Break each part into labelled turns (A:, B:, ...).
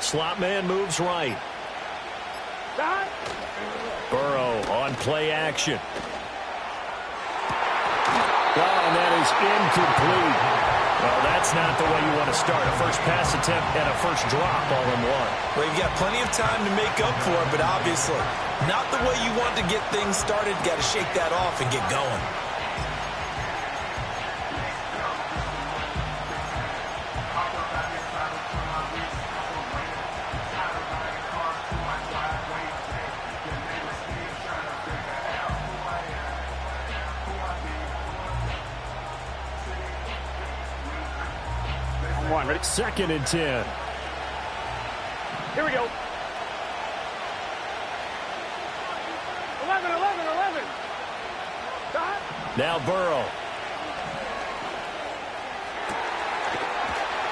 A: Slot man moves right. Burrow on play action. Oh, and that is incomplete. Well, that's not the way you want to start. A first pass attempt and a first drop all in one.
B: Well, you've got plenty of time to make up for it, but obviously not the way you want to get things started. Got to shake that off and get going.
A: Ready? 2nd and 10.
C: Here we go. 11.
A: Now Burrow.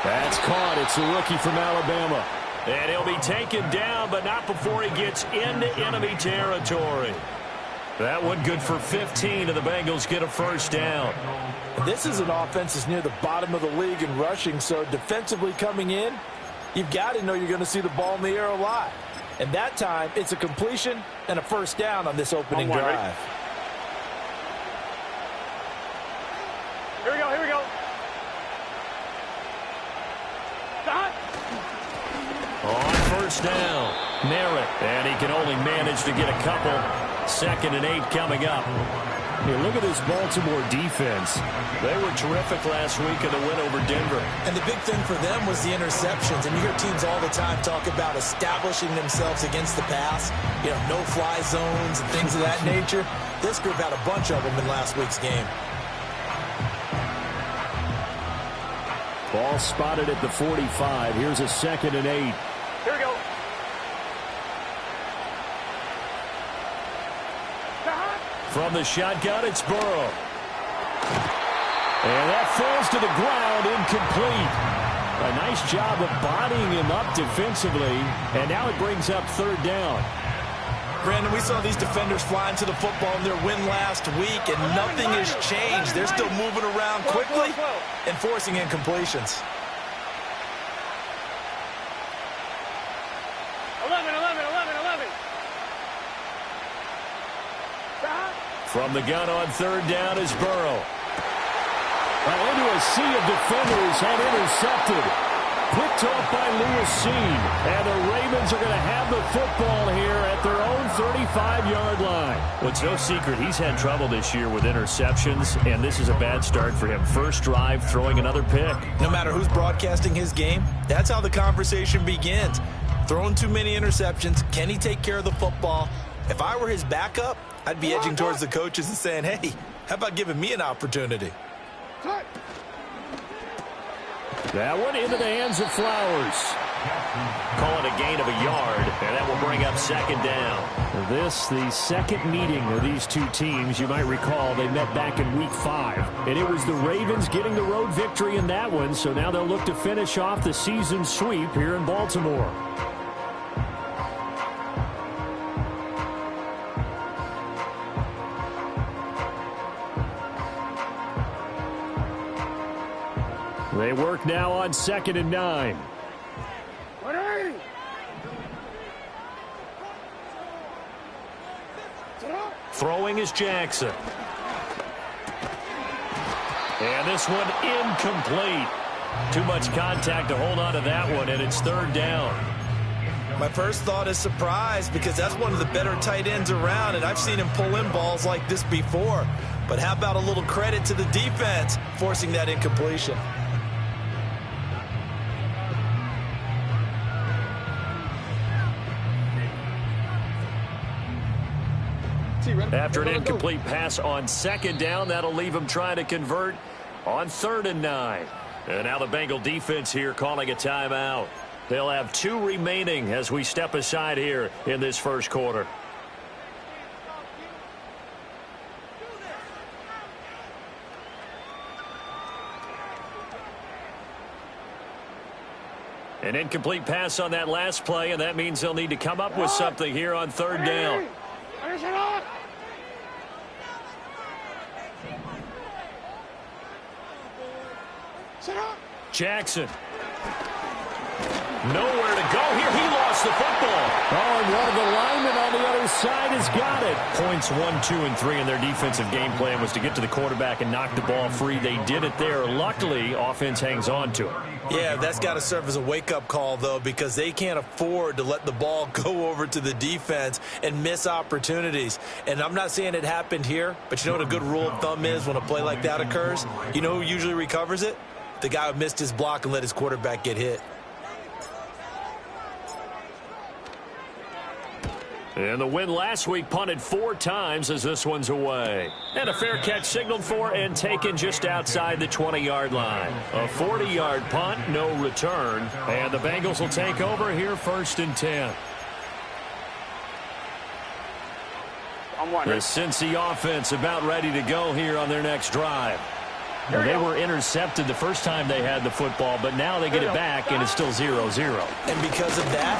A: That's caught. It's a rookie from Alabama. And he'll be taken down, but not before he gets into enemy territory. That one good for 15, and the Bengals get a first down.
B: This is an offense that's near the bottom of the league in rushing, so defensively coming in, you've got to know you're going to see the ball in the air a lot. And that time, it's a completion and a first down on this opening drive.
C: Ready? Here we go.
A: On first down, Merritt, and he can only manage to get a couple. 2nd and 8 coming up. Hey, look at this Baltimore defense. They were terrific last week in the win over Denver.
B: And the big thing for them was the interceptions. And you hear teams all the time talk about establishing themselves against the pass. You know, no-fly zones and things of that nature. This group had a bunch of them in last week's game.
A: Ball spotted at the 45. Here's a 2nd and 8.
C: Here we go.
A: From the shotgun, it's Burrow. And that falls to the ground, incomplete. A nice job of bodying him up defensively, and now it brings up 3rd down.
B: Brandon, we saw these defenders flying to the football in their win last week, and nothing has changed. They're still moving around quickly and forcing incompletions.
C: 11.
A: From the gun on 3rd down is Burrow. Into a sea of defenders and intercepted. Picked off by Lewis Seen. And the Ravens are going to have the football here at their own 35-yard line. Well, it's no secret he's had trouble this year with interceptions, and this is a bad start for him. First drive, throwing another pick.
B: No matter who's broadcasting his game, that's how the conversation begins. Throwing too many interceptions. Can he take care of the football? If I were his backup, I'd be edging towards the coaches and saying, hey, how about giving me an opportunity?
A: That one into the hands of Flowers. Call it a gain of a yard, and that will bring up 2nd down. This, the second meeting of these two teams. You might recall they met back in Week 5, and it was the Ravens getting the road victory in that one, so now they'll look to finish off the season sweep here in Baltimore. They work now on 2nd and 9. Throwing is Jackson. And this one incomplete. Too much contact to hold on to that one, and it's 3rd down.
B: My first thought is surprise, because that's one of the better tight ends around, and I've seen him pull in balls like this before. But how about a little credit to the defense forcing that incompletion?
A: After an incomplete pass on 2nd down, that'll leave him trying to convert on 3rd and 9. And now the Bengal defense here calling a timeout. They'll have 2 remaining as we step aside here in this first quarter. An incomplete pass on that last play, and that means they'll need to come up with something here on 3rd down. Jackson. Nowhere to go here. He lost the football. Oh, and one of the linemen on the other side has got it. Points 1, 2, and 3 in their defensive game plan was to get to the quarterback and knock the ball free. They did it there. Luckily, offense hangs on to it.
B: Yeah, that's got to serve as a wake-up call, though, because they can't afford to let the ball go over to the defense and miss opportunities. And I'm not saying it happened here, but you know what a good rule of thumb is when a play like that occurs? You know who usually recovers it? The guy who missed his block and let his quarterback get hit.
A: And the win last week punted 4 times as this one's away. And a fair catch signaled for and taken just outside the 20-yard line. A 40-yard punt, no return. And the Bengals will take over here 1st and 10. The Cincy offense about ready to go here on their next drive. Well, they were intercepted the first time they had the football, but now they get it back, and it's still 0-0.
B: And because of that,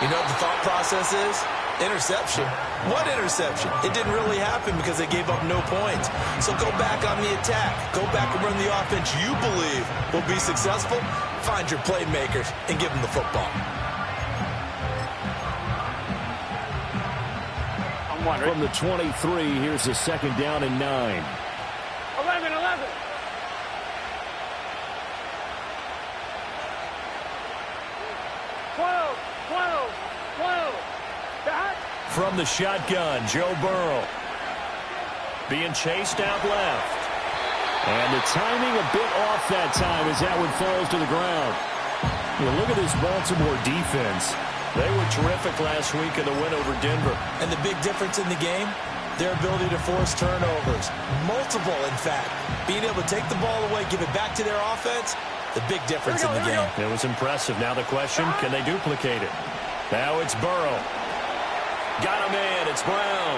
B: you know what the thought process is? Interception. What interception? It didn't really happen because they gave up no points. So go back on the attack. Go back and run the offense you believe will be successful. Find your playmakers and give them the football.
A: From the 23, here's the 2nd down and 9.
C: 11.
A: From the shotgun, Joe Burrow. Being chased out left. And the timing a bit off that time as that one falls to the ground. You know, look at this Baltimore defense. They were terrific last week in the win over Denver.
B: And the big difference in the game, their ability to force turnovers. Multiple, in fact. Being able to take the ball away, give it back to their offense, the big difference in the game.
A: It was impressive. Now the question, can they duplicate it? Now it's Burrow. Got a man. It's Brown.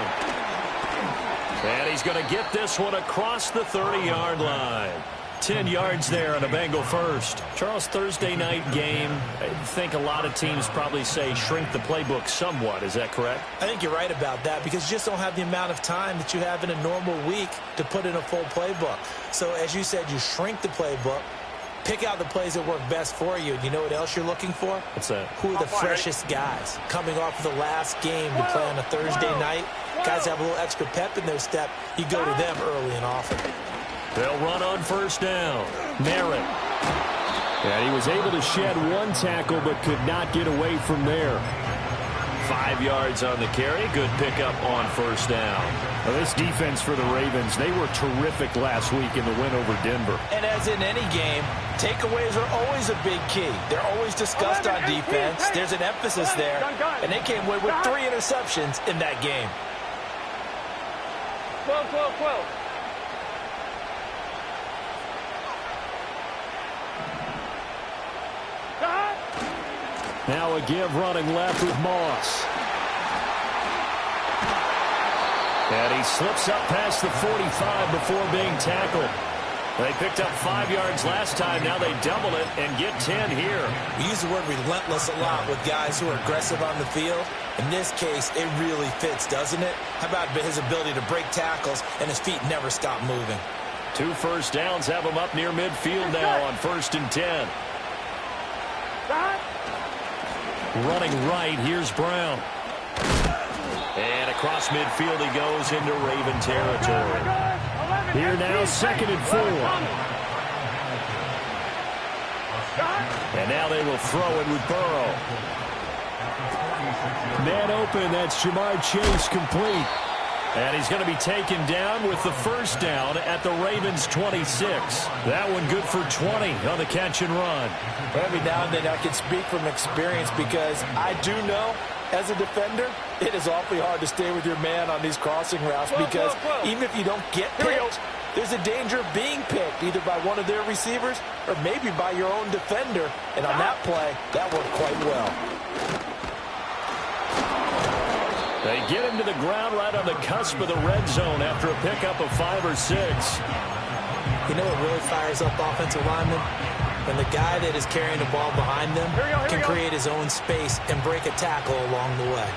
A: And he's going to get this one across the 30-yard line. 10 yards there on a Bengal first. Charles, Thursday night game, I think a lot of teams probably say shrink the playbook somewhat. Is that correct?
B: I think you're right about that because you just don't have the amount of time that you have in a normal week to put in a full playbook. So as you said, you shrink the playbook, pick out the plays that work best for you. And you know what else you're looking for?
A: What's that?
B: Who are the freshest guys coming off of the last game to play on a Thursday night? Guys have a little extra pep in their step. You go to them early and often.
A: They'll run on 1st down. Merritt. And he was able to shed one tackle but could not get away from there. 5 yards on the carry. Good pickup on 1st down. Well, this defense for the Ravens, they were terrific last week in the win over Denver.
B: And as in any game, takeaways are always a big key. They're always discussed on defense. There's an emphasis there. And they came away with 3 interceptions in that game.
C: 12.
A: Now a give running left with Moss. And he slips up past the 45 before being tackled. They picked up 5 yards last time. Now they double it and get 10 here.
B: We use the word relentless a lot with guys who are aggressive on the field. In this case, it really fits, doesn't it? How about his ability to break tackles and his feet never stop moving?
A: 2 first downs have him up near midfield now on 1st and 10. Running right, here's Brown. And across midfield he goes into Raven territory. Here now, 2nd and 4. And now they will throw it with Burrow. Man open, that's Jamar Chase complete. And he's going to be taken down with the 1st down at the Ravens' 26. That one good for 20 on the catch and run.
B: Every now and then I can speak from experience because I do know as a defender, it is awfully hard to stay with your man on these crossing routes because even if you don't get picked, there's a danger of being picked either by one of their receivers or maybe by your own defender. And on that play, that worked quite well.
A: They get him to the ground right on the cusp of the red zone after a pickup of 5 or 6.
B: You know what really fires up offensive linemen? When the guy that is carrying the ball behind them can create his own space and break a tackle along the way.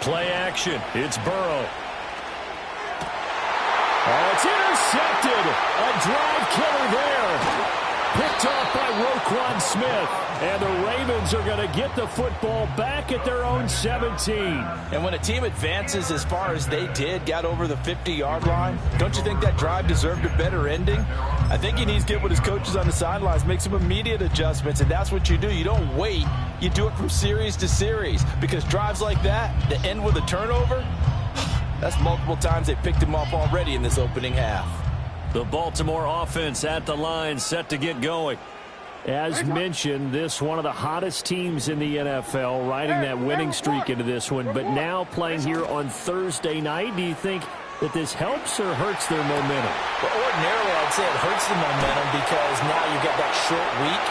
A: Play action. It's Burrow. Oh, it's intercepted. A drive killer there. Picked off by Roquan Smith. And the Ravens are going to get the football back at their own 17.
B: And when a team advances as far as they did, got over the 50-yard line, don't you think that drive deserved a better ending? I think he needs to get with his coaches on the sidelines, make some immediate adjustments, and that's what you do. You don't wait. You do it from series to series, because drives like that end with a turnover, that's multiple times they picked him off already in this opening half.
A: The Baltimore offense at the line, set to get going. As mentioned, this one of the hottest teams in the NFL, riding that winning streak into this one, but now playing here on Thursday night. Do you think that this helps or hurts their momentum?
B: Well, ordinarily, I'd say it hurts the momentum because now you get that short week.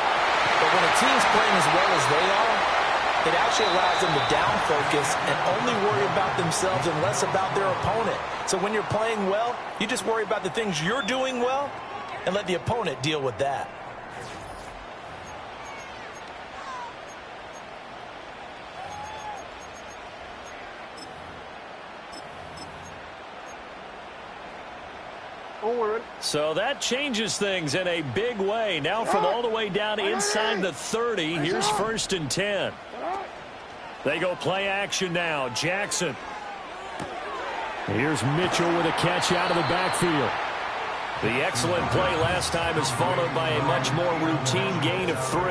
B: But when a team's playing as well as they are, it actually allows them to down focus and only worry about themselves and less about their opponent. So when you're playing well, you just worry about the things you're doing well and let the opponent deal with that.
A: So that changes things in a big way. Now from all the way down inside the 30, here's 1st and 10. They go play action now. Jackson. Here's Mitchell with a catch out of the backfield. The excellent play last time is followed by a much more routine gain of 3.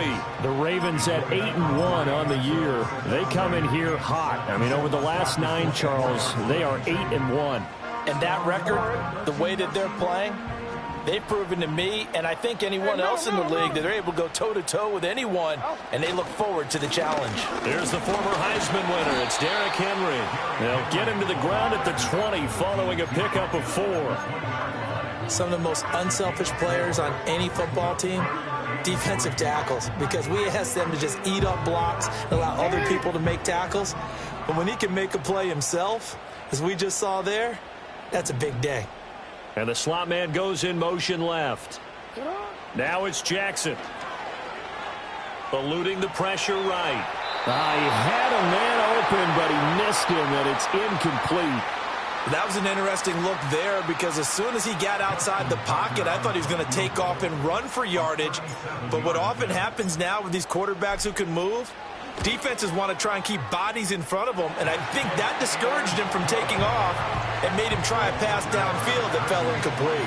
A: The Ravens at 8-1 on the year. They come in here hot. I mean, over the last 9, Charles, they are 8-1.
B: And that record, the way that they're playing, they've proven to me, and I think anyone else in the league, that they're able to go toe-to-toe with anyone, and they look forward to the challenge.
A: Here's the former Heisman winner. It's Derrick Henry. They'll get him to the ground at the 20 following a pickup of 4.
B: Some of the most unselfish players on any football team, defensive tackles, because we ask them to just eat up blocks, allow other people to make tackles. But when he can make a play himself, as we just saw there, that's a big day.
A: And the slot man goes in motion left. Now it's Jackson. Eluding the pressure right. He had a man open, but he missed him, and it's incomplete.
B: That was an interesting look there, because as soon as he got outside the pocket, I thought he was going to take off and run for yardage. But what often happens now with these quarterbacks who can move, defenses want to try and keep bodies in front of them, and I think that discouraged him from taking off and made him try a pass downfield that fell incomplete.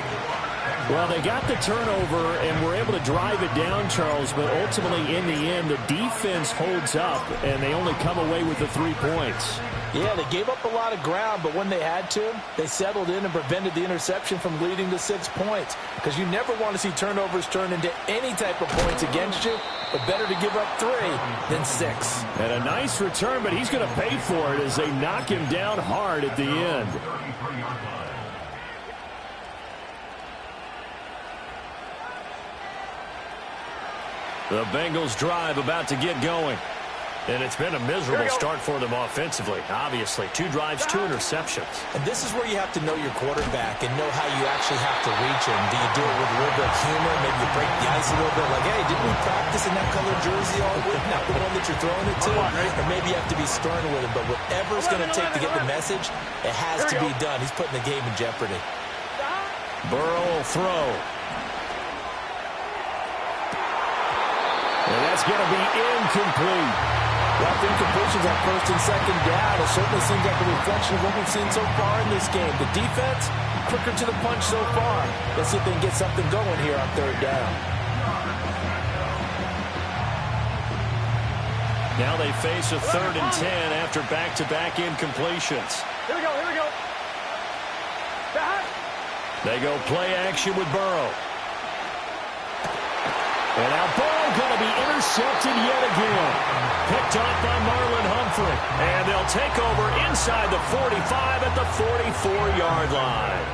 A: Well, they got the turnover and were able to drive it down, Charles, but ultimately in the end, the defense holds up, and they only come away with the 3 points.
B: Yeah, they gave up a lot of ground, but when they had to, they settled in and prevented the interception from leading to 6 points. Because you never want to see turnovers turn into any type of points against you, but better to give up 3 than 6.
A: And a nice return, but he's going to pay for it as they knock him down hard at the end. The Bengals drive about to get going. And it's been a miserable start for them offensively, obviously. 2 drives, 2 interceptions.
B: And this is where you have to know your quarterback and know how you actually have to reach him. Do you do it with a little bit of humor? Maybe you break the ice a little bit, like, hey, didn't we practice in that colored jersey all week? Not the one that you're throwing it to. Or maybe you have to be stern with him. But whatever it's going to take to get the message, it has to be done. He's putting the game in jeopardy.
A: Burrow will throw. And that's going to be incomplete.
B: Well, incompletions on 1st and 2nd down. It certainly seems like a reflection of what we've seen so far in this game. The defense, quicker to the punch so far. Let's see if they can get something going here on 3rd down.
A: Now they face a 3rd and 10 after back-to-back incompletions.
C: Here we go, here we go.
A: They go play action with Burrow. And now Burrow going to be intercepted yet again. Picked off by Marlon Humphrey. And they'll take over inside the 45 at the 44-yard line.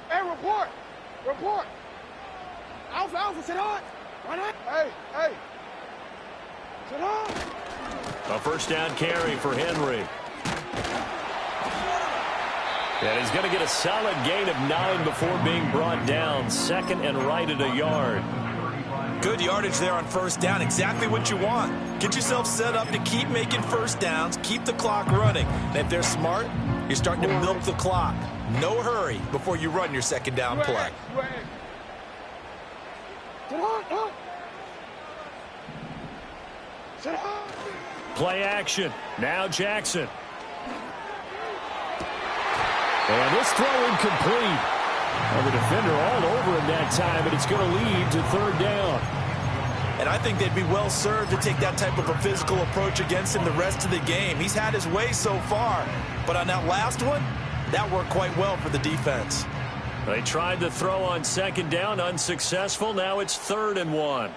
C: Hey, report. Report. Alpha, sit on. Hey. Sit on.
A: A 1st down carry for Henry. And he's going to get a solid gain of 9 before being brought down. Second and right at a yard.
B: Good yardage there on first down. Exactly what you want. Get yourself set up to keep making first downs, keep the clock running. And if they're smart, you're starting to milk the clock. No hurry before you run your second down play.
A: Play action. Now Jackson. And this throw incomplete. Well, the defender all over him that time, but it's going to lead to third down.
B: And I think they'd be well served to take that type of a physical approach against him the rest of the game. He's had his way so far, but on that last one, that worked quite well for the defense.
A: They tried to throw on second down, unsuccessful. Now it's 3rd and 1.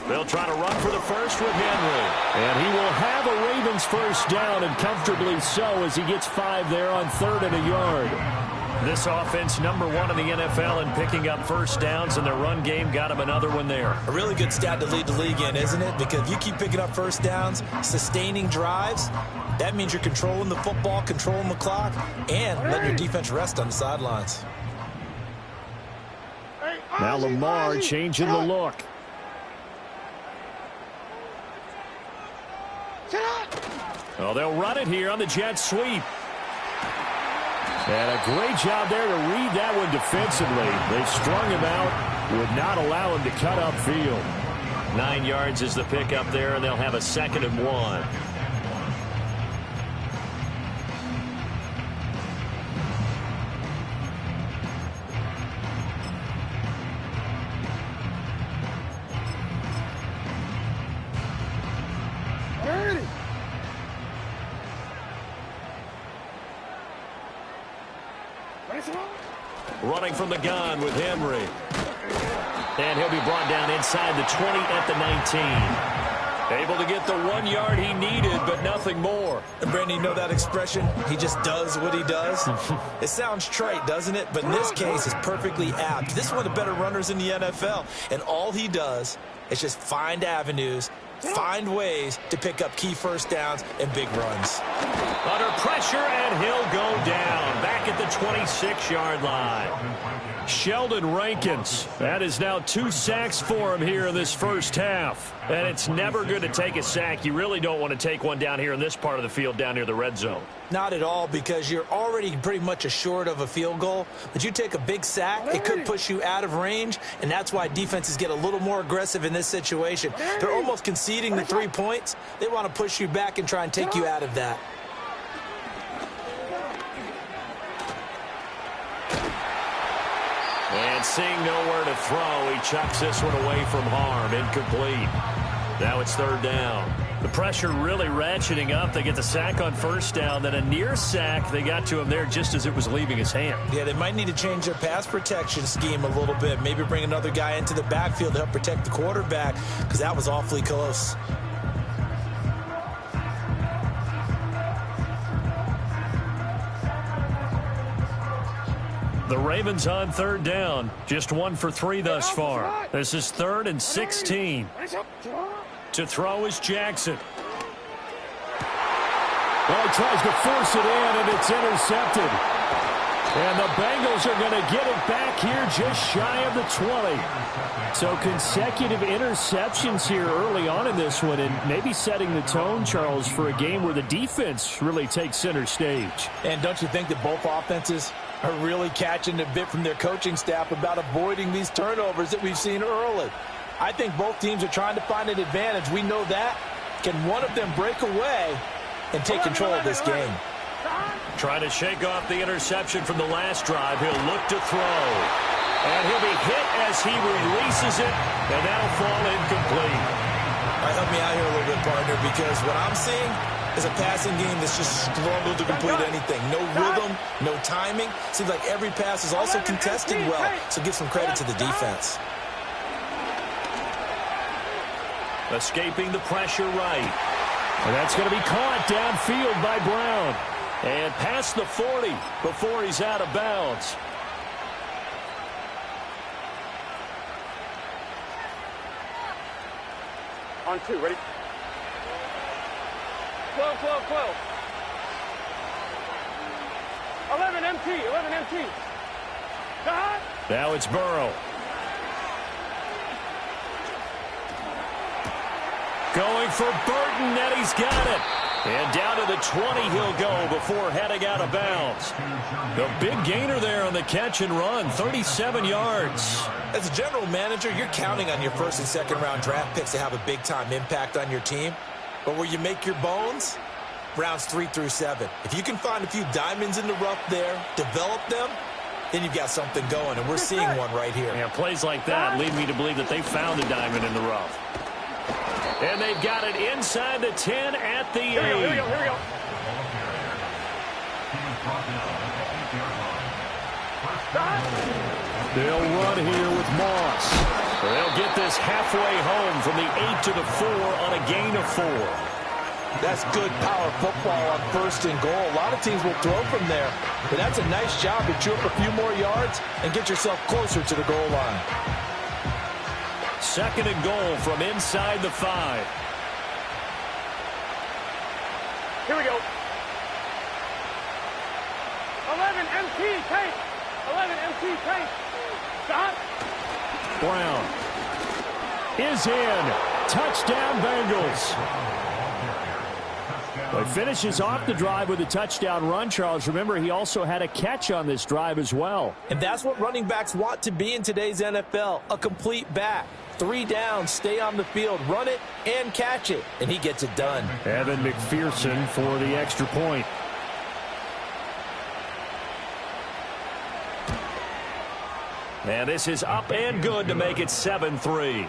A: They'll try to run for the first with Henry. And he will have a Ravens first down, and comfortably so, as he gets 5 there on 3rd and a yard. This offense, number 1 in the NFL in picking up first downs, and their run game got him another one there.
B: A really good stat to lead the league in, isn't it? Because if you keep picking up first downs, sustaining drives, that means you're controlling the football, controlling the clock, and letting your defense rest on the sidelines.
A: Now Lamar changing the look. Well, they'll run it here on the jet sweep. And a great job there to read that one defensively. They strung him out, would not allow him to cut upfield. 9 yards is the pick up there, and they'll have a 2nd and 1. Running from the gun with Henry. And he'll be brought down inside the 20 at the 19. Able to get the 1 yard he needed, but nothing more.
B: And Brandon, you know that expression? He just does what he does. It sounds trite, doesn't it? But in this case, it's perfectly apt. This is one of the better runners in the NFL. And all he does is just find avenues, find ways to pick up key first downs and big runs.
A: Under pressure, and he'll go down back at the 26-yard line. Sheldon Rankins, that is now 2 sacks for him here in this first half. And it's never good to take a sack. You really don't want to take one down here in this part of the field down near the red zone.
B: Not at all, because you're already pretty much assured of a field goal. But you take a big sack, it could push you out of range, and that's why defenses get a little more aggressive in this situation. They're almost conceding the 3 points. They want to push you back and try and take you out of that.
A: And seeing nowhere to throw, he chucks this one away from harm. Incomplete. Now it's 3rd down. The pressure really ratcheting up. They get the sack on first down, then a near sack. They got to him there just as it was leaving his hand.
B: Yeah, they might need to change their pass protection scheme a little bit. Maybe bring another guy into the backfield to help protect the quarterback, because that was awfully close.
A: The Ravens on 3rd down. Just 1 for 3 thus far. This is 3rd and 16. To throw is Jackson. Well, he tries to force it in, and it's intercepted. And the Bengals are going to get it back here just shy of the 20. So consecutive interceptions here early on in this one, and maybe setting the tone, Charles, for a game where the defense really takes center stage.
B: And don't you think that both offenses are really catching a bit from their coaching staff about avoiding these turnovers that we've seen early? I think both teams are trying to find an advantage. We know that. Can one of them break away and take control of this game?
A: Trying to shake off the interception from the last drive. He'll look to throw. And he'll be hit as he releases it, and that'll fall incomplete.
B: All right, help me out here a little bit, partner, because what I'm seeing is a passing game that's just struggled to complete anything. No rhythm, no timing. Seems like every pass is also contested well, so give some credit to the defense.
A: Escaping the pressure right. And that's going to be caught downfield by Brown. And past the 40 before he's out of bounds.
C: On 2, ready? 12. 11 MT, 11 MT.
A: Now it's Burrow. Going for Burton, and he's got it. And down to the 20 he'll go before heading out of bounds. The big gainer there on the catch and run, 37 yards.
B: As a general manager, you're counting on your first and second round draft picks to have a big-time impact on your team. But where you make your bones, rounds 3 through 7. If you can find a few diamonds in the rough there, develop them, then you've got something going, and we're seeing one right here.
A: Yeah, plays like that lead me to believe that they found a diamond in the rough. And they've got it inside the 10 at the 8.
C: Here we go.
A: They'll run here with Moss. They'll get this halfway home from the 8 to the 4 on a gain of 4.
B: That's good power football on first and goal. A lot of teams will throw from there, but that's a nice job to chew up a few more yards and get yourself closer to the goal line.
A: Second and goal from inside the 5.
C: Here we go. 11 MT, tank. 11 MT, tank. Stop.
A: Brown is in. Touchdown, Bengals. Well, he finishes off the drive with a touchdown run, Charles. Remember, he also had a catch on this drive as well.
B: And that's what running backs want to be in today's NFL, a complete back. 3 downs, stay on the field, run it, and catch it. And he gets it done.
A: Evan McPherson for the extra point. And this is up and good to make it 7-3.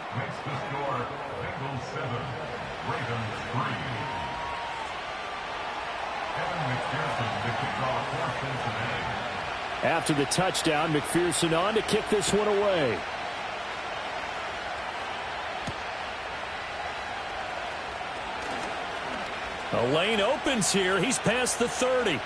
A: After the touchdown, McPherson on to kick this one away. The lane opens here. He's past the 30. And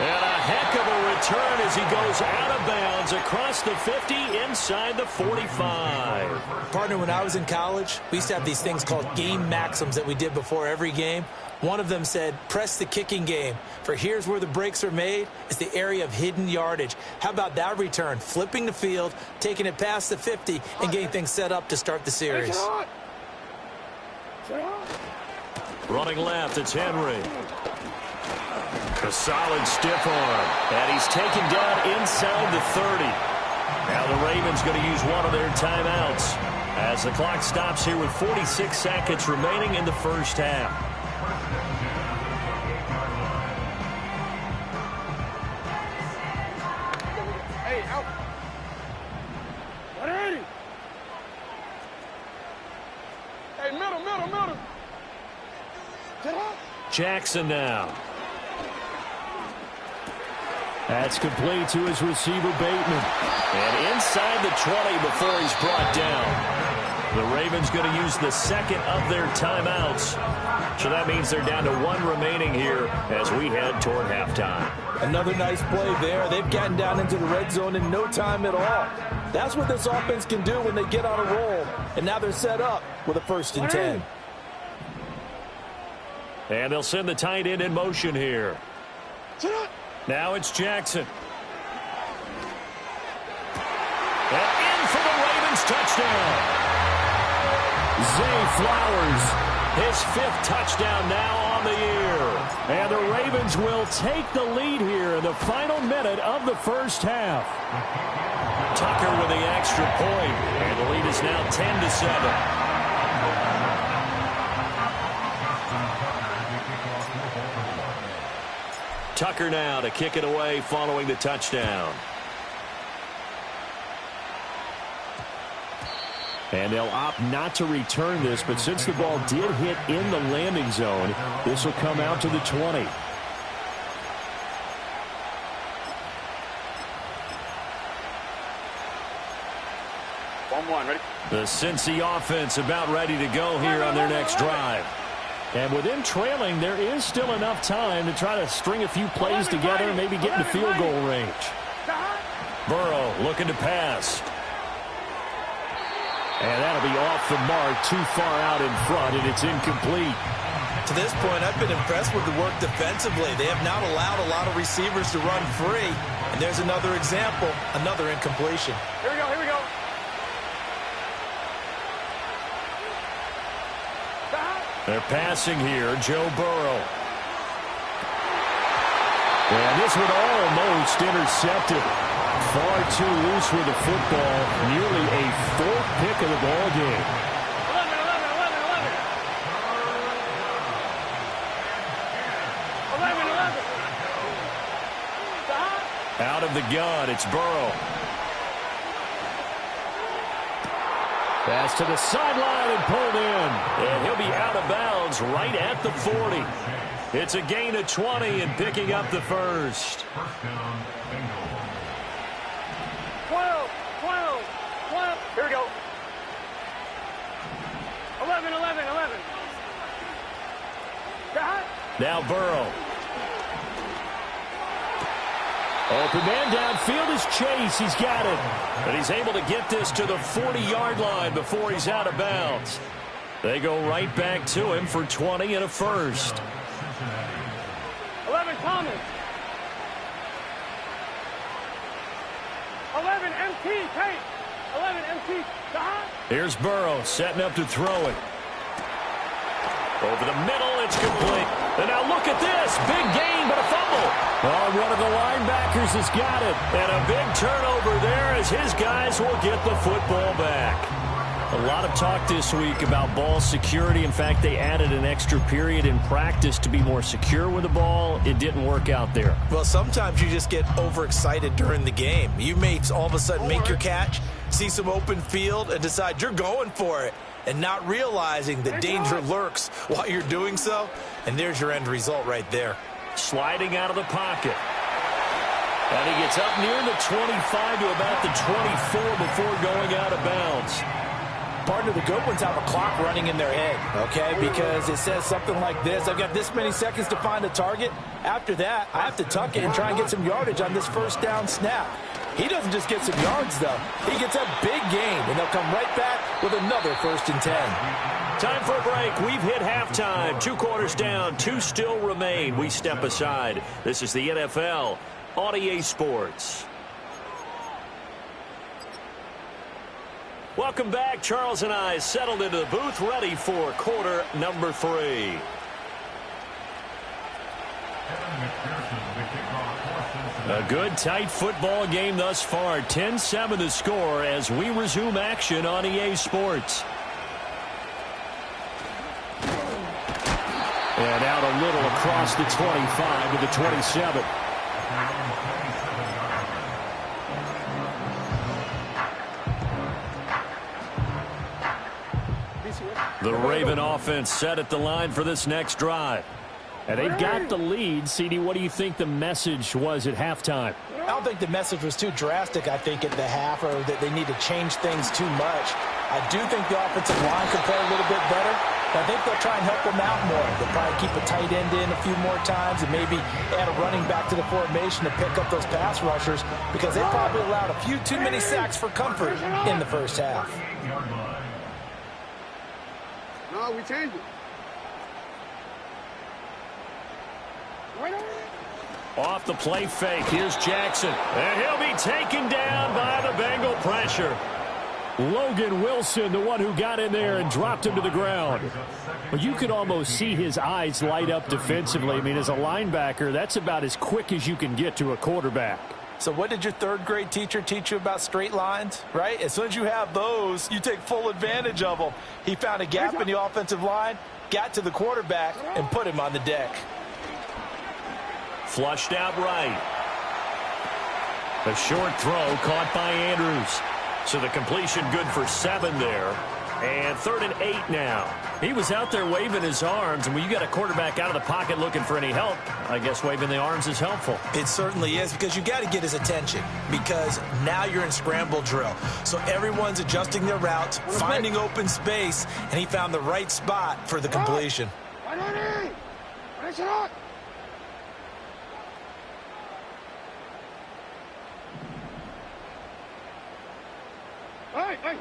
A: a heck of a return as he goes out of bounds across the 50 inside the 45.
B: Partner, when I was in college, we used to have these things called game maxims that we did before every game. One of them said, press the kicking game. For here's where the breaks are made. It's the area of hidden yardage. How about that return? Flipping the field, taking it past the 50, and getting things set up to start the series.
A: Running left, it's Henry. A solid stiff arm. And he's taken down inside the 30. Now the Ravens going to use one of their timeouts as the clock stops here with 46 seconds remaining in the first half.
C: Hey, out. 180. Hey, middle.
A: Jackson now. That's complete to his receiver, Bateman. And inside the 20 before he's brought down. The Ravens going to use the second of their timeouts. So that means they're down to 1 remaining here as we head toward halftime.
B: Another nice play there. They've gotten down into the red zone in no time at all. That's what this offense can do when they get on a roll. And now they're set up with a 1st and 10.
A: And they'll send the tight end in motion here. Now it's Jackson. And in for the Ravens touchdown. Zay Flowers, his 5th touchdown now on the year. And the Ravens will take the lead here in the final minute of the first half. Tucker with the extra point, and the lead is now 10-7. Tucker now to kick it away following the touchdown. And they'll opt not to return this, but since the ball did hit in the landing zone, this will come out to the 20.
C: Ready?
A: The Cincy offense about ready to go here on their next drive. And with them trailing, there is still enough time to try to string a few plays together and maybe get into field goal range. Burrow looking to pass. And that'll be off the mark, too far out in front, and it's incomplete.
B: To this point, I've been impressed with the work defensively. They have not allowed a lot of receivers to run free. And there's another example, another incompletion.
C: Here we go, here we go.
A: They're passing here, Joe Burrow. And this one almost intercepted. Far too loose with the football. Nearly a fourth pick of the ball game.
C: 11.
A: Out of the gun, it's Burrow. Pass to the sideline and pulled in. And he'll be out of bounds right at the 40. It's a gain of 20 and picking up the first.
C: 12. Here we go. 11.
A: Now Burrow. Open man downfield is Chase. He's got it. But he's able to get this to the 40-yard line before he's out of bounds. They go right back to him for 20 and a first.
C: 11 Thomas. 11 MT Tate. 11 MT.
A: Here's Burrow setting up to throw it. Over the middle, it's complete. And now look at this. Big gain, but a fumble. Well, one of the linebackers has got it. And a big turnover there as his guys will get the football back. A lot of talk this week about ball security. In fact, they added an extra period in practice to be more secure with the ball. It didn't work out there.
B: Well, sometimes you just get overexcited during the game. You may all of a sudden make your catch, see some open field, and decide you're going for it, and not realizing that danger lurks while you're doing so. And there's your end result right there.
A: Sliding out of the pocket. And he gets up near the 25 to about the 24 before going out of bounds.
D: Partner, the good ones have a clock running in their head, okay? Because it says something like this. I've got this many seconds to find a target. After that, I have to tuck it and try and get some yardage on this first down snap. He doesn't just get some yards, though. He gets a big gain, and they'll come right back with another 1st and 10.
A: Time for a break. We've hit halftime. 2 quarters down. 2 still remain. We step aside. This is the NFL on EA Sports. Welcome back. Charles and I settled into the booth, ready for quarter number 3. A good, tight football game thus far. 10-7 the score as we resume action on EA Sports. And out a little across the 25 to the 27. The Raven offense set at the line for this next drive. And they've got the lead. CD, what do you think the message was at halftime?
D: I don't think the message was too drastic, I think, at the half, or that they need to change things too much. I do think the offensive line could play a little bit better, but I think they'll try and help them out more. They'll probably keep a tight end in a few more times and maybe add a running back to the formation to pick up those pass rushers, because they probably allowed a few too many sacks for comfort in the first half.
C: No, we changed it.
A: Off the play fake, here's Jackson. And he'll be taken down by the Bengal pressure. Logan Wilson, the one who got in there and dropped him to the ground. Well, you could almost see his eyes light up defensively. I mean, as a linebacker, that's about as quick as you can get to a quarterback.
D: So what did your 3rd grade teacher teach you about straight lines, right? As soon as you have those, you take full advantage of them. He found a gap in the offensive line, got to the quarterback, and put him on the deck.
A: Flushed out right. A short throw caught by Andrews. So the completion good for 7 there. And 3rd and 8 now. He was out there waving his arms, and when you got a quarterback out of the pocket looking for any help, I guess waving the arms is helpful.
B: It certainly is, because you got to get his attention, because now you're in scramble drill. So everyone's adjusting their routes, finding open space, and he found the right spot for the completion.
C: Hey, hey.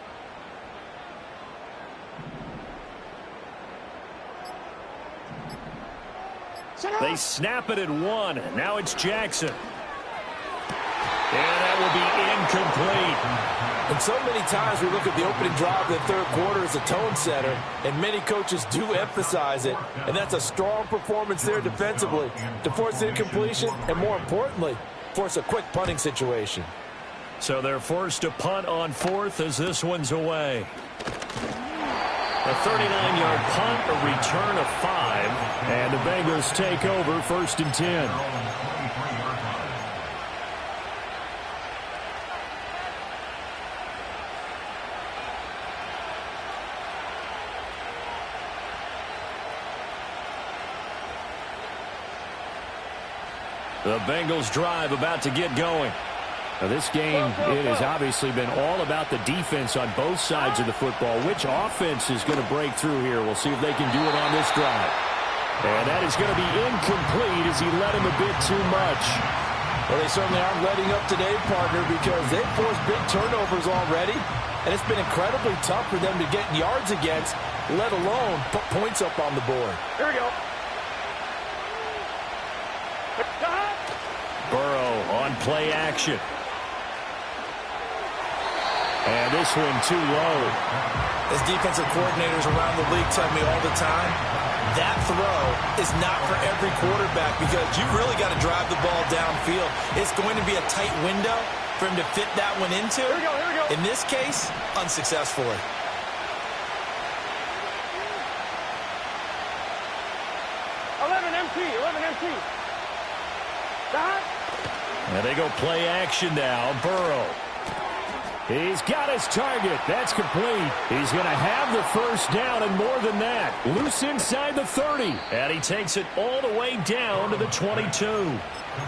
A: They snap it at 1. Now it's Jackson. And that will be incomplete.
D: And so many times we look at the opening drive of the third quarter as a tone setter, and many coaches do emphasize it. And that's a strong performance there defensively to force incompletion and, more importantly, force a quick punting situation.
A: So they're forced to punt on 4th as this one's away. A 39-yard punt, a return of 5, and the Bengals take over 1st and 10. The Bengals drive about to get going. Now this game, it has obviously been all about the defense on both sides of the football. Which offense is going to break through here? We'll see if they can do it on this drive. And that is going to be incomplete as he led him a bit too much.
D: Well, they certainly aren't letting up today, partner, because they've forced big turnovers already. And it's been incredibly tough for them to get yards against, let alone put points up on the board.
C: Here we go.
A: Burrow on play action. And this one too low.
B: As defensive coordinators around the league tell me all the time, that throw is not for every quarterback because you've really got to drive the ball downfield. It's going to be a tight window for him to fit that one into.
C: Here we go.
B: In this case, unsuccessfully.
C: Empty. Stop.
A: And they go play action now. Burrow. He's got his target. That's complete. He's going to have the first down and more than that. Loose inside the 30. And he takes it all the way down to the 22.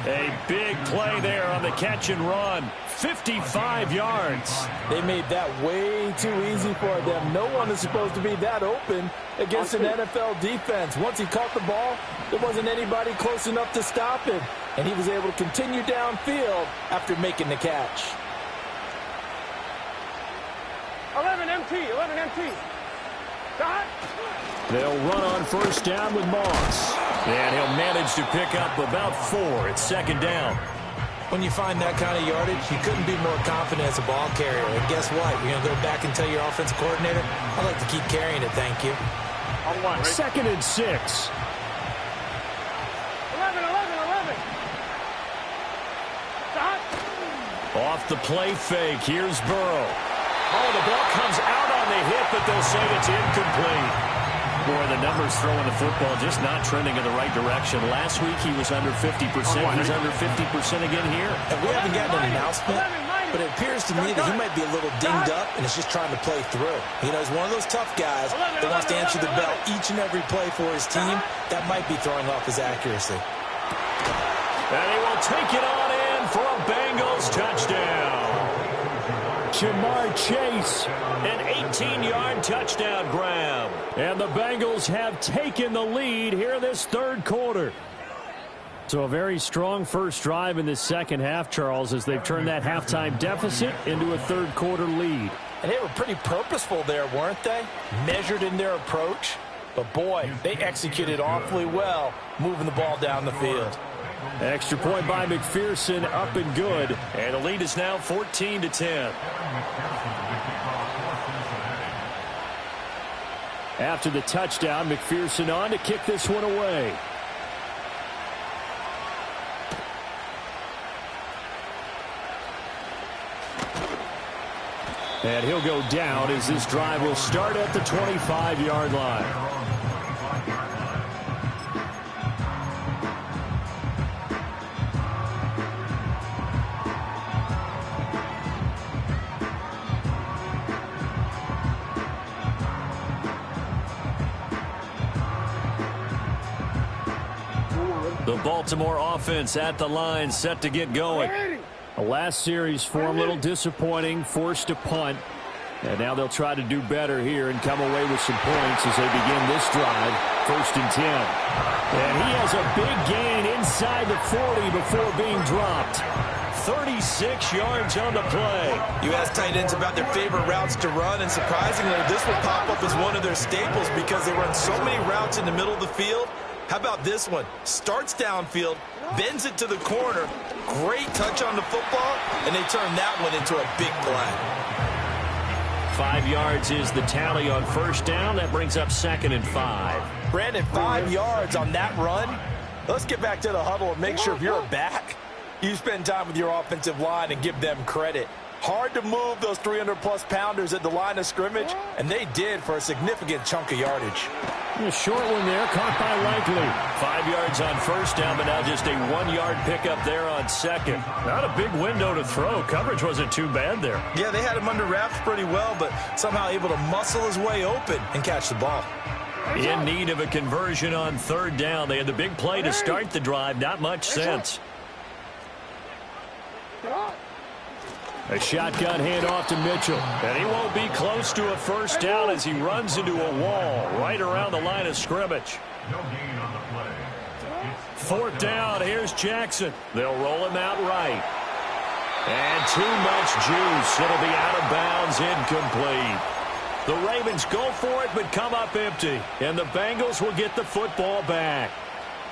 A: A big play there on the catch and run. 55 yards.
D: They made that way too easy for them. No one is supposed to be that open against an NFL defense. Once he caught the ball, there wasn't anybody close enough to stop him. And he was able to continue downfield after making the catch.
C: 11 empty. Stop.
A: They'll run on first down with Moss. And he'll manage to pick up about 4 at second down.
B: When you find that kind of yardage, you couldn't be more confident as a ball carrier. And guess what? You're going to go back and tell your offensive coordinator, I'd like to keep carrying it, thank you.
C: On 1, right?
A: Second and 6.
C: 11. Stop.
A: Off the play fake. Here's Burrow. Oh, the ball comes out on the hit, but they'll say it's incomplete. Boy, the numbers throwing the football just not trending in the right direction. Last week he was under 50%. He's under 50% again here.
B: And we haven't gotten an announcement, but it appears to me that he might be a little dinged up and is just trying to play through. You know, he's one of those tough guys that wants to answer the bell each and every play for his team. That might be throwing off his accuracy.
A: And he will take it on in for a Bengals touchdown. Jamar Chase, an 18-yard touchdown grab. And the Bengals have taken the lead here in this third quarter. So a very strong first drive in the second half, Charles, as they've turned that halftime deficit into a third quarter lead.
D: And they were pretty purposeful there, weren't they? Measured in their approach. But boy, they executed awfully well, moving the ball down the field.
A: Extra point by McPherson, up and good. And the lead is now 14-10. After the touchdown, McPherson on to kick this one away. And he'll go down as this drive will start at the 25-yard line. The Baltimore offense at the line, set to get going. The last series for them, a little disappointing, forced to punt. And now they'll try to do better here and come away with some points as they begin this drive, 1st and 10. And he has a big gain inside the 40 before being dropped. 36 yards on the play.
B: You ask tight ends about their favorite routes to run, and surprisingly, this will pop up as one of their staples because they run so many routes in the middle of the field. How about this one? Starts downfield, bends it to the corner. Great touch on the football, and they turn that one into a big play.
A: 5 yards is the tally on first down. That brings up 2nd and 5.
D: Brandon, 5 yards on that run. Let's get back to the huddle and make sure if you're a back, you spend time with your offensive line and give them credit. Hard to move those 300-plus pounders at the line of scrimmage, and they did for a significant chunk of yardage.
A: A short one there, caught by Likely. 5 yards on first down, but now just a 1-yard pickup there on second. Not a big window to throw. Coverage wasn't too bad there.
B: Yeah, they had him under wraps pretty well, but somehow able to muscle his way open and catch the ball.
A: In need of a conversion on third down. They had the big play to start the drive. Not much sense. A shotgun handoff to Mitchell. And he won't be close to a first down as he runs into a wall right around the line of scrimmage.
E: No gain on the play.
A: 4th down. Here's Jackson. They'll roll him out right. And too much juice. It'll be out of bounds, incomplete. The Ravens go for it but come up empty. And the Bengals will get the football back.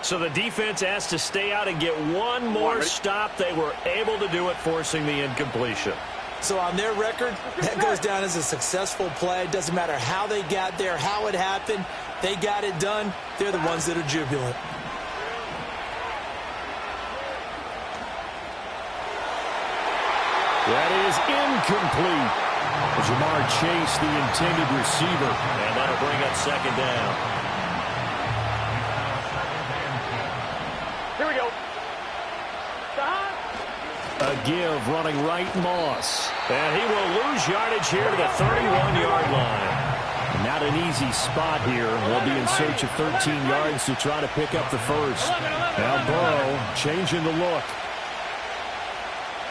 A: So the defense has to stay out and get one more stop. They were able to do it, forcing the incompletion.
D: So on their record, that goes down as a successful play. Doesn't matter how they got there, how it happened. They got it done. They're the ones that are jubilant.
A: That is incomplete. Jamar Chase, the intended receiver. And that'll bring up 2nd down.
C: Here we go.
A: A give running right, Moss. And he will lose yardage here to the 31-yard line. Not an easy spot here. They'll be in search of 13 yards to try to pick up the first. Now Burrow changing the look.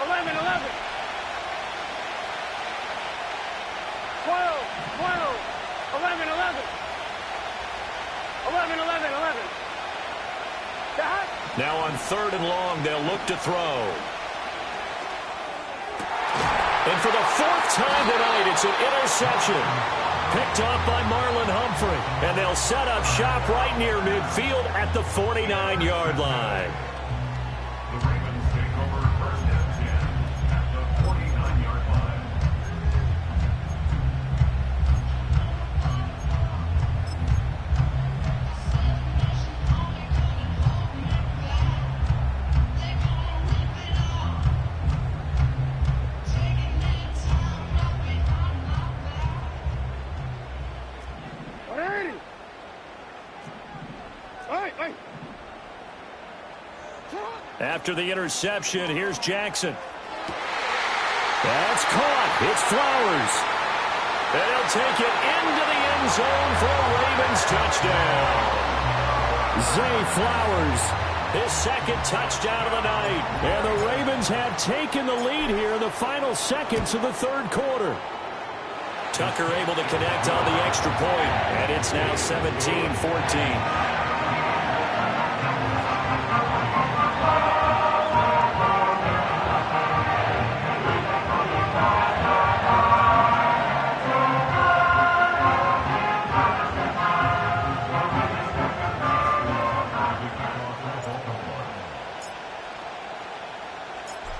C: 11, 11. 12, 12. 11, 11. 11, 11, 11.
A: Now on 3rd and long, they'll look to throw. And for the 4th time tonight, it's an interception. Picked off by Marlon Humphrey. And they'll set up shop right near midfield at the 49-yard line.
E: The Ravens take over 1st and 10 at the 49-yard line.
A: After the interception, here's Jackson. That's caught. It's Flowers. And he'll take it into the end zone for a Ravens touchdown. Zay Flowers, his 2nd touchdown of the night. And the Ravens have taken the lead here in the final seconds of the 3rd quarter. Tucker able to connect on the extra point. And it's now 17-14.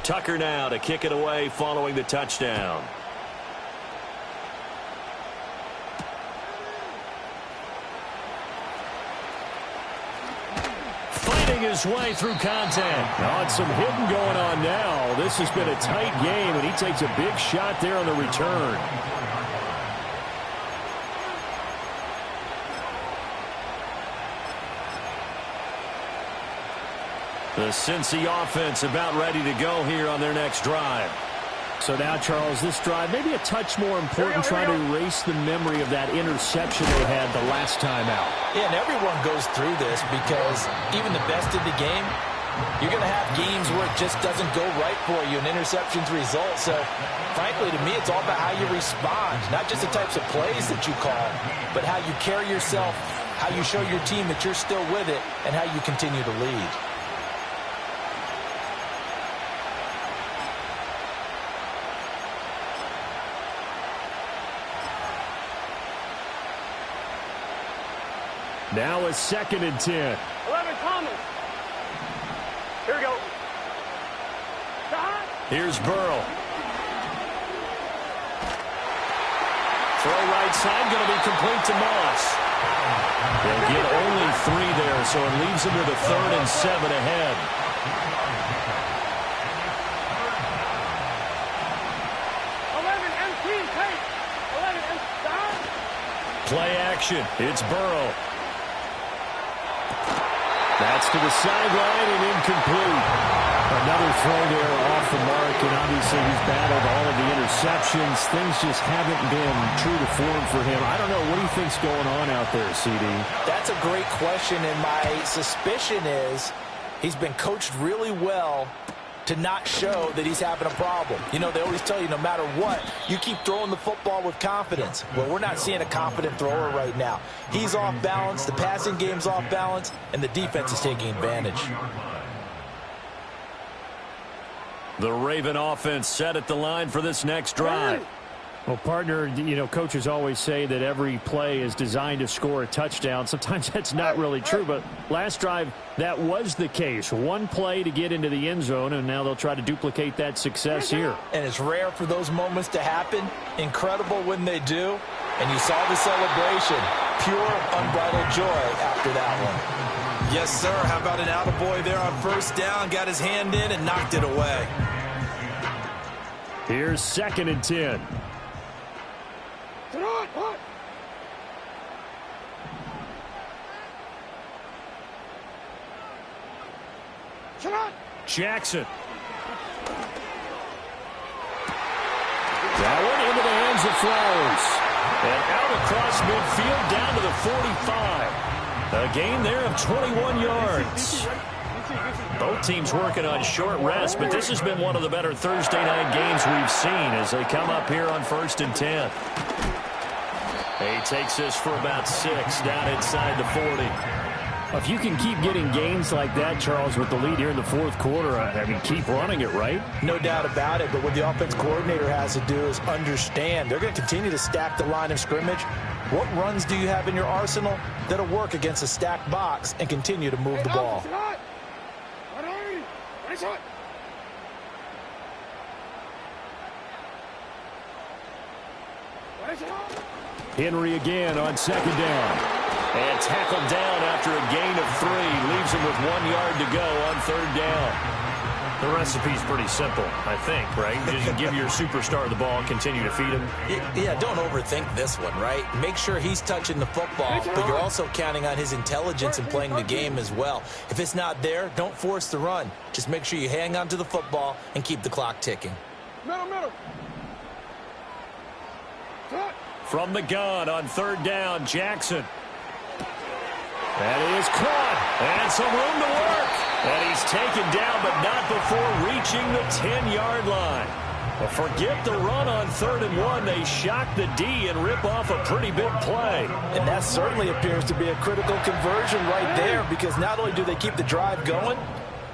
A: Tucker now to kick it away following the touchdown. Fighting his way through contact. Oh, it's some hitting going on now. This has been a tight game, and he takes a big shot there on the return. The Cincy offense about ready to go here on their next drive. So now, Charles, this drive maybe a touch more important, trying to erase the memory of that interception they had the last time out.
D: Yeah, and everyone goes through this because even the best in the game, you're going to have games where it just doesn't go right for you, and interceptions result. So, frankly, to me, it's all about how you respond, not just the types of plays that you call, but how you carry yourself, how you show your team that you're still with it, and how you continue to lead.
A: Now a 2nd and 10.
C: 11 Thomas. Here we go. Shot.
A: Here's Burrow. Throw right side, going to be complete to Moss. They'll get only 3 there, so it leaves them with a 3rd and 7 ahead. Play action. It's Burrow. That's to the sideline and incomplete. Another throw there off the mark, and obviously he's battled all of the interceptions. Things just haven't been true to form for him. I don't know. What do you think's going on out there, CD?
D: That's a great question, and my suspicion is he's been coached really well to not show that he's having a problem. You know, they always tell you no matter what, you keep throwing the football with confidence. Well, we're not seeing a confident thrower right now. He's off balance, the passing game's off balance, and the defense is taking advantage.
A: The Raven offense set at the line for this next drive.
F: Well, partner, you know, coaches always say that every play is designed to score a touchdown. Sometimes that's not really true, but last drive, that was the case. One play to get into the end zone, and now they'll try to duplicate that success here.
D: And it's rare for those moments to happen. Incredible when they do. And you saw the celebration. Pure, unbridled joy after that one.
B: Yes, sir. How about an attaboy there on 1st down? Got his hand in and knocked it away.
A: Here's 2nd and 10. Jackson. That one into the hands of Flowers. And out across midfield down to the 45. A gain there of 21 yards. Both teams working on short rest, but this has been one of the better Thursday night games we've seen as they come up here on 1st and 10. He takes this for about 6 down inside the 40.
F: If you can keep getting gains like that, Charles, with the lead here in the 4th quarter, I mean, keep running it, right?
D: No doubt about it, but what the offense coordinator has to do is understand they're going to continue to stack the line of scrimmage. What runs do you have in your arsenal that'll work against a stacked box and continue to move the ball?
A: Henry again on 2nd down. And tackled down after a gain of 3. Leaves him with 1 yard to go on 3rd down.
F: The recipe's pretty simple, I think, right? Just give your superstar the ball, continue to feed him.
D: Yeah, don't overthink this one, right? Make sure he's touching the football, but you're also counting on his intelligence in playing the game as well. If it's not there, don't force the run. Just make sure you hang on to the football and keep the clock ticking.
C: Middle.
A: From the gun on 3rd down, Jackson. That is caught. And some room to work. And he's taken down, but not before reaching the 10-yard line. Well, forget the run on 3rd and 1. They shock the D and rip off a pretty big play.
D: And that certainly appears to be a critical conversion right there, because not only do they keep the drive going,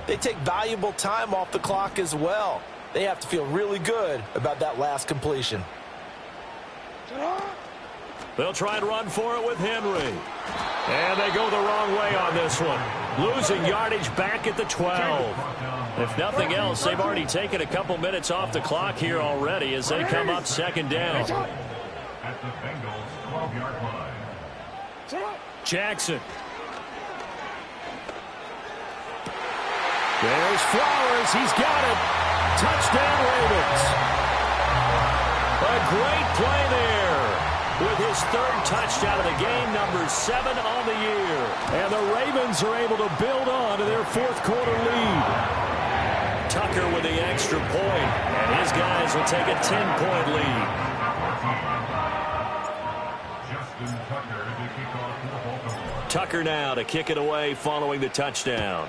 D: they take valuable time off the clock as well. They have to feel really good about that last completion.
A: They'll try and run for it with Henry. And they go the wrong way on this one. Losing yardage back at the 12. If nothing else, they've already taken a couple minutes off the clock here already as they come up 2nd down.
E: At the Bengals' 12-yard line.
A: Jackson. There's Flowers. He's got it. Touchdown, Ravens. A great play there. With his 3rd touchdown of the game, number 7 on the year. And the Ravens are able to build on to their 4th quarter lead. Tucker with the extra point, and his guys will take a 10-point lead.
E: Justin Tucker to kick off the Baltimore.
A: Tucker now to kick it away following the touchdown.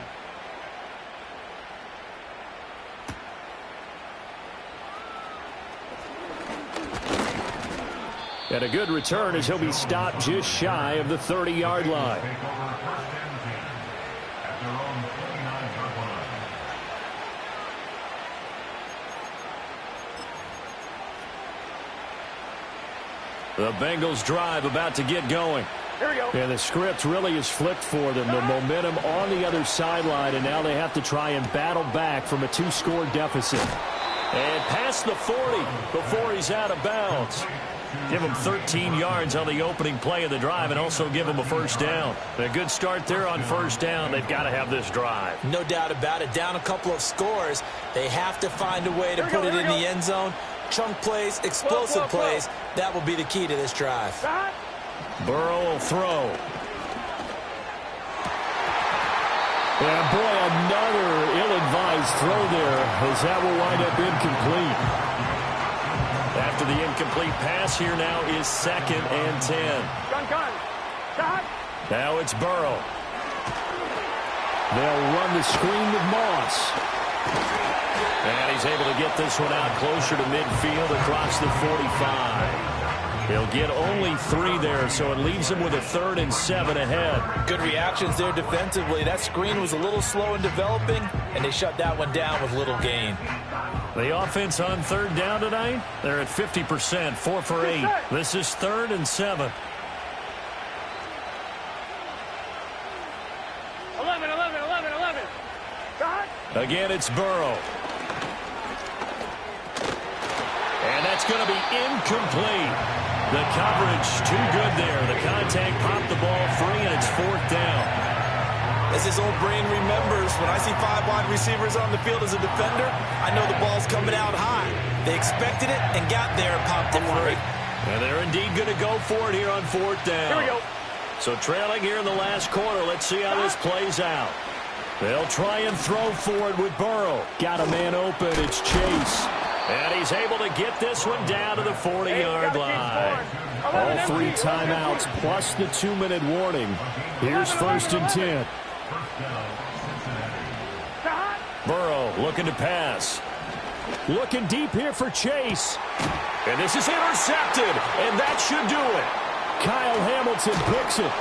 A: And a good return as he'll be stopped just shy of the 30-yard line.
E: Take over 1st and 10 at their own 29-yard line.
A: The Bengals drive about to get going.
C: Here we go.
F: And the script really is flipped for them. The momentum on the other sideline, and now they have to try and battle back from a 2-score deficit.
A: And past the 40 before he's out of bounds. Give him 13 yards on the opening play of the drive and also give him a first down. A good start there on first down. They've got to have this drive.
B: No doubt about it. Down a couple of scores. They have to find a way to put it in the end zone. Chunk plays, explosive plays. That will be the key to this drive.
A: Burrow will throw.
F: And boy, another ill-advised throw there, as that will wind up incomplete.
A: After the incomplete pass, here now is 2nd and 10.
C: Gun. Shot.
A: Now it's Burrow.
F: They'll run the screen with Moss.
A: And he's able to get this one out closer to midfield across the 45. He'll get only 3 there, so it leaves him with a 3rd and 7 ahead.
B: Good reactions there defensively. That screen was a little slow in developing, and they shut that one down with little gain.
A: The offense on 3rd down tonight, they're at 50%, 4 for 8. This is 3rd and 7.
C: 11. Shot.
A: Again, it's Burrow. And that's going to be incomplete. The coverage too good there. The contact popped the ball free, and it's 4th down.
B: As his old brain remembers, when I see 5 wide receivers on the field as a defender, I know the ball's coming out high. They expected it and got there and popped it free.
A: And they're indeed going to go for it here on 4th down.
C: Here we go.
A: So trailing here in the last quarter. Let's see how this plays out. They'll try and throw for it with Burrow.
F: Got a man open. It's Chase.
A: And he's able to get this one down to the 40-yard line.
F: All 3 timeouts plus the 2-minute warning. Here's 1st and 10.
A: Burrow looking to pass.
F: Looking deep here for Chase.
A: And this is intercepted, and that should do it.
F: Kyle Hamilton picks it.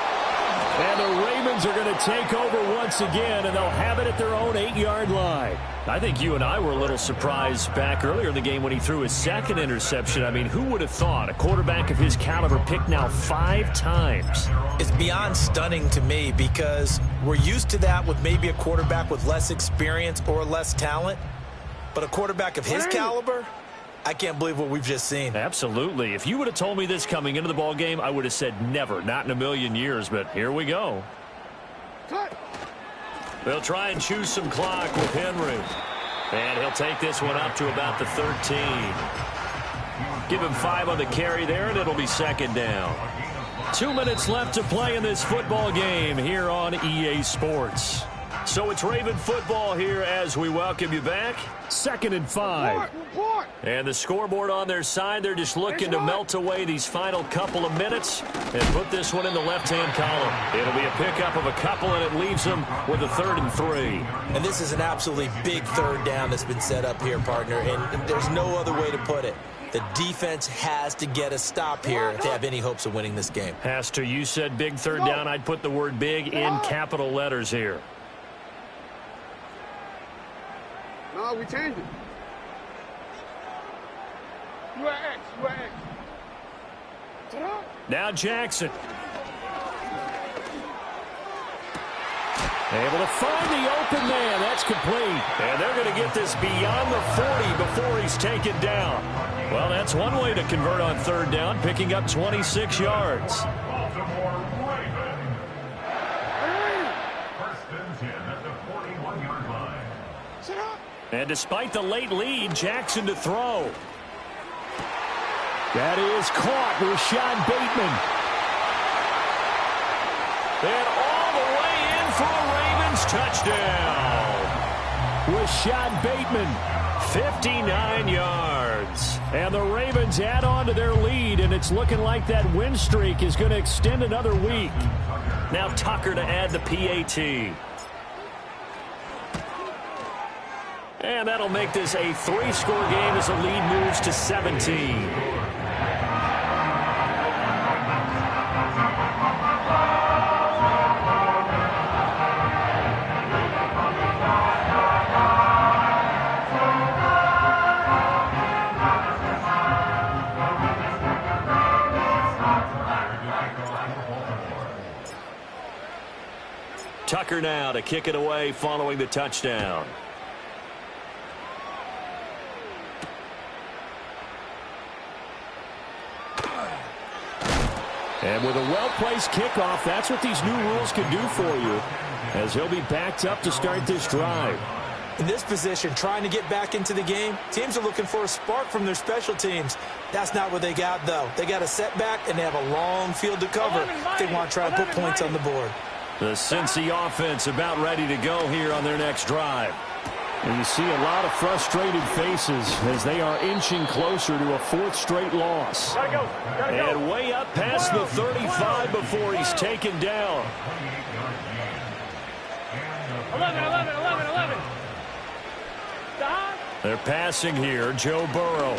F: And the Ravens are going to take over once again, and they'll have it at their own 8-yard line.
A: I think you and I were a little surprised back earlier in the game when he threw his 2nd interception. I mean, who would have thought a quarterback of his caliber picked now 5 times?
B: It's beyond stunning to me because we're used to that with maybe a quarterback with less experience or less talent. But a quarterback of his caliber, I can't believe what we've just seen.
A: Absolutely. If you would have told me this coming into the ball game, I would have said never, not in a million years. But here we go. They'll try and choose some clock with Henry. And he'll take this one up to about the 13. Give him 5 on the carry there, and it'll be 2nd down. 2 minutes left to play in this football game here on EA Sports. So it's Raven football here as we welcome you back.
F: 2nd and 5.
A: And the scoreboard on their side, they're just looking to melt away these final couple of minutes and put this one in the left-hand column. It'll be a pickup of a couple, and it leaves them with a 3rd and 3.
B: And this is an absolutely big 3rd down that's been set up here, partner, and there's no other way to put it. The defense has to get a stop here if they have any hopes of winning this game.
A: Has to. You said big 3rd down. I'd put the word big in capital letters here.
C: No, we changed it. You are X.
A: Now Jackson.
F: Able to find the open man. That's complete.
A: And they're going to get this beyond the 40 before he's taken down. Well, that's one way to convert on 3rd down, picking up 26 yards.
E: Baltimore Ravens. 1st and 10 at the 41-yard line.
A: And despite the late lead, Jackson to throw.
F: That is caught. Rashad Bateman.
A: And all the way in for a Ravens touchdown.
F: Rashad Bateman.
A: 59 yards.
F: And the Ravens add on to their lead, and it's looking like that win streak is going to extend another week.
A: Now Tucker to add the PAT. And that'll make this a 3-score game as the lead moves to 17. Tucker now to kick it away following the touchdown. And with a well-placed kickoff, that's what these new rules can do for you, as he'll be backed up to start this drive.
B: In this position, trying to get back into the game, teams are looking for a spark from their special teams. That's not what they got, though. They got a setback, and they have a long field to cover if they want to try to put points on the board.
A: The Cincy offense about ready to go here on their next drive.
F: And you see a lot of frustrated faces as they are inching closer to a fourth straight loss.
C: Gotta go. Gotta go.
A: And way up past the 35 before he's taken down.
C: 11.
A: They're passing here. Joe Burrow.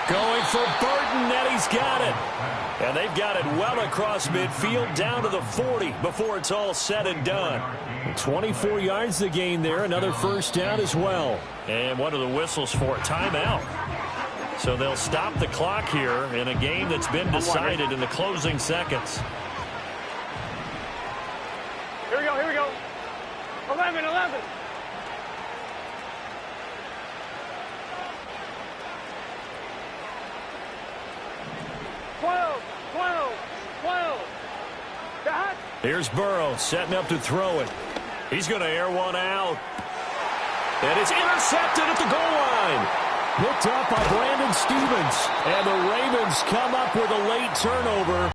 A: Going for Burton, and he's got it. And they've got it well across midfield down to the 40 before it's all said and done. 24 yards to gain there. Another first down as well. And what are the whistles for? Timeout. So they'll stop the clock here in a game that's been decided in the closing seconds.
C: Here we go. 11. 12.
A: Here's Burrow setting up to throw it. He's going to air one out. And it's intercepted at the goal line.
F: Picked up by Brandon Stevens.
A: And the Ravens come up with a late turnover.